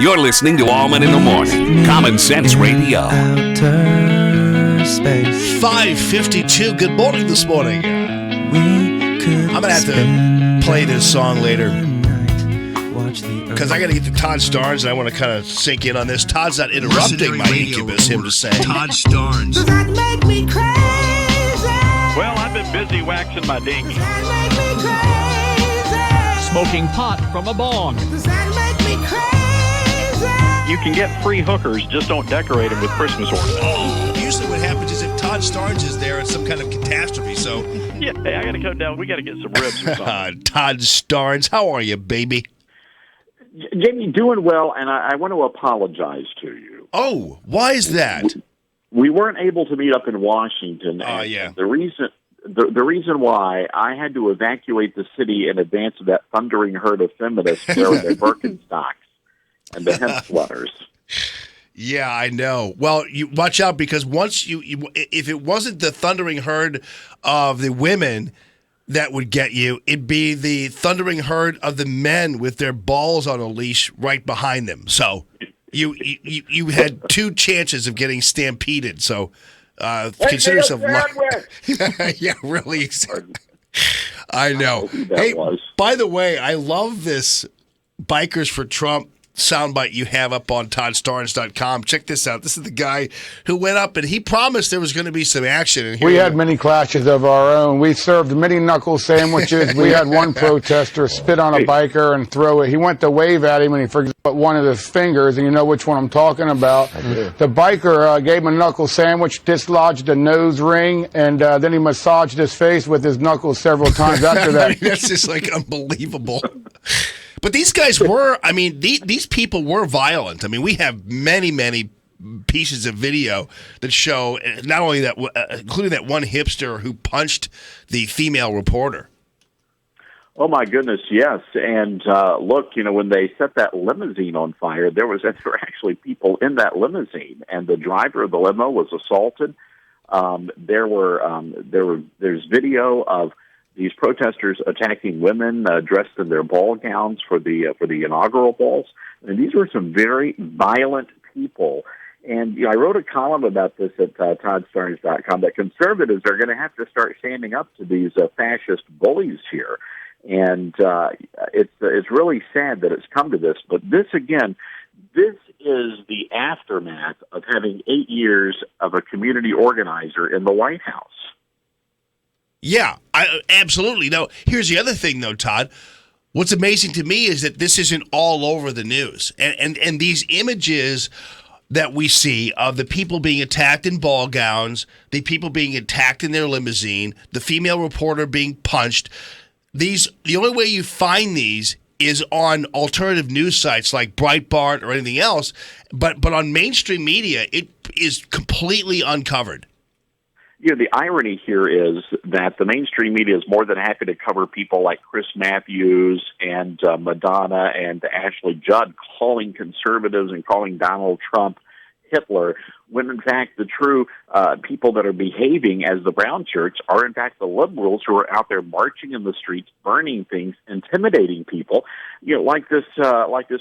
You're listening to Allman in the Morning. Common Sense Radio. 5:52. Good morning this morning. I'm going to have to play this song later because I got to get to Todd Starnes and I want to kind of sink in on this. Todd's not interrupting my incubus, him to say. Todd Starnes. Does that make me crazy? Well, I've been busy waxing my dinghy. Does that make me crazy? Smoking pot from a bong. Does that make me crazy? You can get free hookers, just don't decorate them with Christmas ornaments. Usually what happens is if Todd Starnes is there, it's some kind of catastrophe, so... Yeah, hey, I got to go down. We got to get some ribs or something. Todd Starnes, how are you, baby? Jamie, doing well, and I want to apologize to you. Oh, why is that? We weren't able to meet up in Washington. Oh, yeah. The reason why I had to evacuate the city in advance of that thundering herd of feminists wearing their Birkenstocks and the hemp sweaters. Yeah, I know. Well, you watch out because once you if it wasn't the thundering herd of the women that would get you, it'd be the thundering herd of the men with their balls on a leash right behind them. So you had two chances of getting stampeded. So consider yourself lucky. Yeah, really. I know. Hey, by the way, I love this Bikers for Trump soundbite you have up on ToddStarnes.com. Check this out. This is the guy who went up and he promised there was going to be some action. And we had many clashes of our own. We served many knuckle sandwiches. We had one protester spit on a biker and throw it. He went to wave at him and he forgot one of his fingers, and you know which one I'm talking about. The biker gave him a knuckle sandwich, dislodged a nose ring, and then he massaged his face with his knuckles several times after that. That's just like unbelievable. But these guys were, I mean, these people were violent. I mean, we have many, many pieces of video that show not only that, including that one hipster who punched the female reporter. Oh, my goodness, yes. And look, you know, when they set that limousine on fire, there were actually people in that limousine, and the driver of the limo was assaulted. There's video of these protesters attacking women dressed in their ball gowns for the inaugural balls. And these were some very violent people. And you know, I wrote a column about this at ToddStarnes.com that conservatives are going to have to start standing up to these fascist bullies here. And it's really sad that it's come to this. But this, again, this is the aftermath of having 8 years of a community organizer in the White House. Yeah, absolutely. Now, here's the other thing, though, Todd. What's amazing to me is that this isn't all over the news. And these images that we see of the people being attacked in ball gowns, the people being attacked in their limousine, the female reporter being punched, the only way you find these is on alternative news sites like Breitbart or anything else. But on mainstream media, it is completely uncovered. You know, the irony here is that the mainstream media is more than happy to cover people like Chris Matthews and Madonna and Ashley Judd calling conservatives and calling Donald Trump Hitler, when in fact the true people that are behaving as the Brown Church are in fact the liberals who are out there marching in the streets, burning things, intimidating people. You know, like this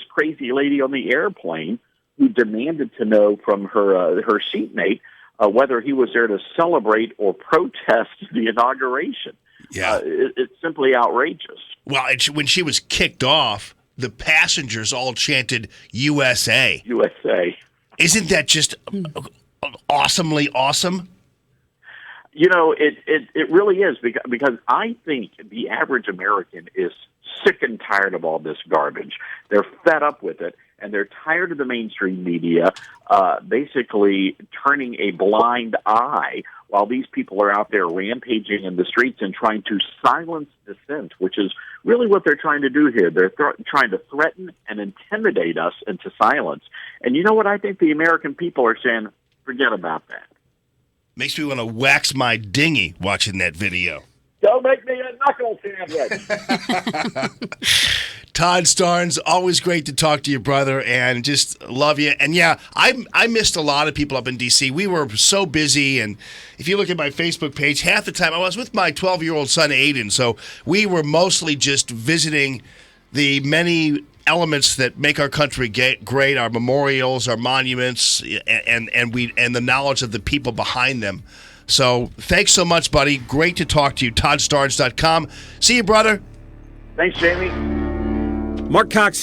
crazy lady on the airplane who demanded to know from her seatmate whether he was there to celebrate or protest the inauguration. Yeah. It's simply outrageous. Well, when she was kicked off, the passengers all chanted USA. USA. Isn't that just awesomely awesome? You know, it really is, because I think the average American is sick and tired of all this garbage. They're fed up with it, and they're tired of the mainstream media basically turning a blind eye while these people are out there rampaging in the streets and trying to silence dissent, which is really what they're trying to do here. They're trying to threaten and intimidate us into silence. And you know what? I think the American people are saying, forget about that. Makes me want to wax my dinghy watching that video. Don't make me a knuckle sandwich. Todd Starnes, always great to talk to you, brother, and just love you. And yeah, I missed a lot of people up in D.C. We were so busy, and if you look at my Facebook page, half the time I was with my 12-year-old son, Aiden, so we were mostly just visiting the many elements that make our country great, our memorials, our monuments, and the knowledge of the people behind them. So thanks so much, buddy. Great to talk to you. ToddStarnes.com. See you, brother. Thanks, Jamie. Mark Cox.